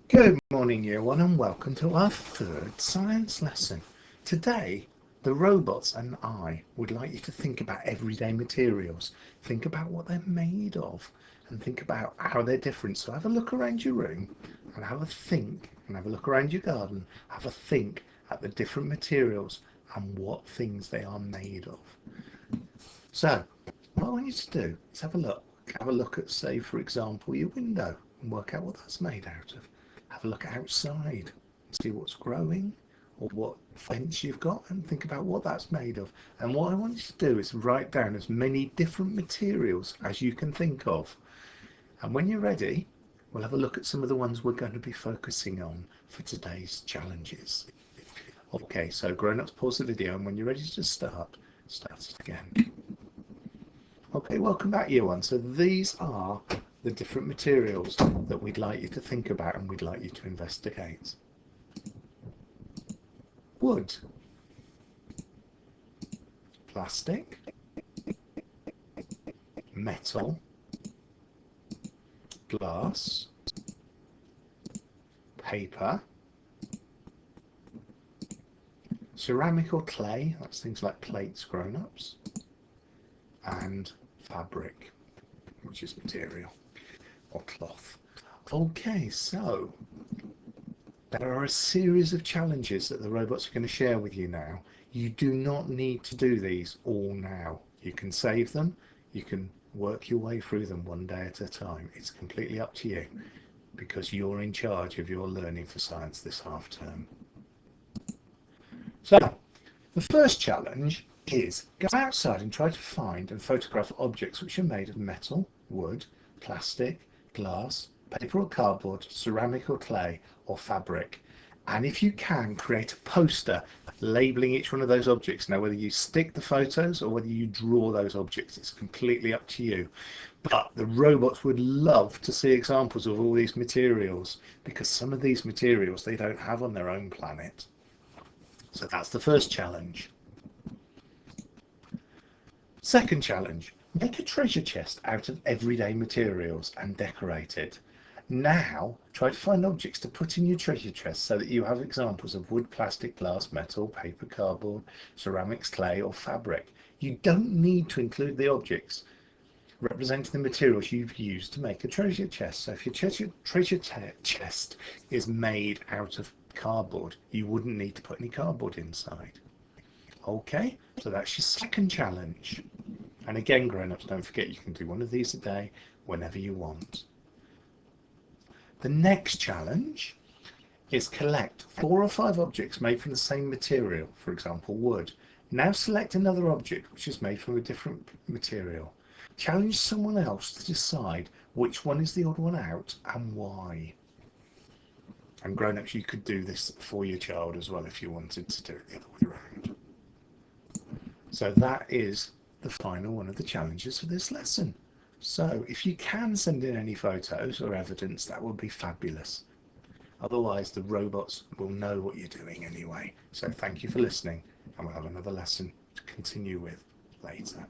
Good morning, Year 1, and welcome to our third science lesson. Today, the robots and I would like you to think about everyday materials. Think about what they're made of and think about how they're different. So have a look around your room and have a think, and have a look around your garden, have a think at the different materials and what things they are made of. So, what I want you to do is have a look. Have a look at, say, for example, your window and work out what that's made out of. Have a look outside and see what's growing or what fence you've got and think about what that's made of. And what I want you to do is write down as many different materials as you can think of. And when you're ready, we'll have a look at some of the ones we're going to be focusing on for today's challenges. Okay, so grown-ups, pause the video, and when you're ready to start it again. Okay, welcome back, Year 1. So these are the different materials that we'd like you to think about and we'd like you to investigate. Wood, plastic, metal, glass, paper, ceramic or clay, that's things like plates, grown-ups, and fabric, which is material, or cloth. Okay, so there are a series of challenges that the robots are going to share with you now. You do not need to do these all now. You can save them, you can work your way through them one day at a time. It's completely up to you because you're in charge of your learning for science this half term. So, the first challenge is go outside and try to find and photograph objects which are made of metal, wood, plastic, glass, paper or cardboard, ceramic or clay, or fabric. And if you can, create a poster labelling each one of those objects. Now, whether you stick the photos or whether you draw those objects, it's completely up to you. But the robots would love to see examples of all these materials because some of these materials they don't have on their own planet. So that's the first challenge. Second challenge, make a treasure chest out of everyday materials and decorate it. Now, try to find objects to put in your treasure chest so that you have examples of wood, plastic, glass, metal, paper, cardboard, ceramics, clay, or fabric. You don't need to include the objects representing the materials you've used to make a treasure chest. So if your treasure chest is made out of cardboard, you wouldn't need to put any cardboard inside. Okay, so that's your second challenge. And again, grown-ups, don't forget you can do one of these a day whenever you want. The next challenge is collect 4 or 5 objects made from the same material, for example, wood. Now select another object which is made from a different material. Challenge someone else to decide which one is the odd one out and why. And grown-ups, you could do this for your child as well if you wanted to do it the other way around. So that is the final one of the challenges for this lesson. So if you can send in any photos or evidence, that would be fabulous. Otherwise, the robots will know what you're doing anyway. So thank you for listening, and we'll have another lesson to continue with later.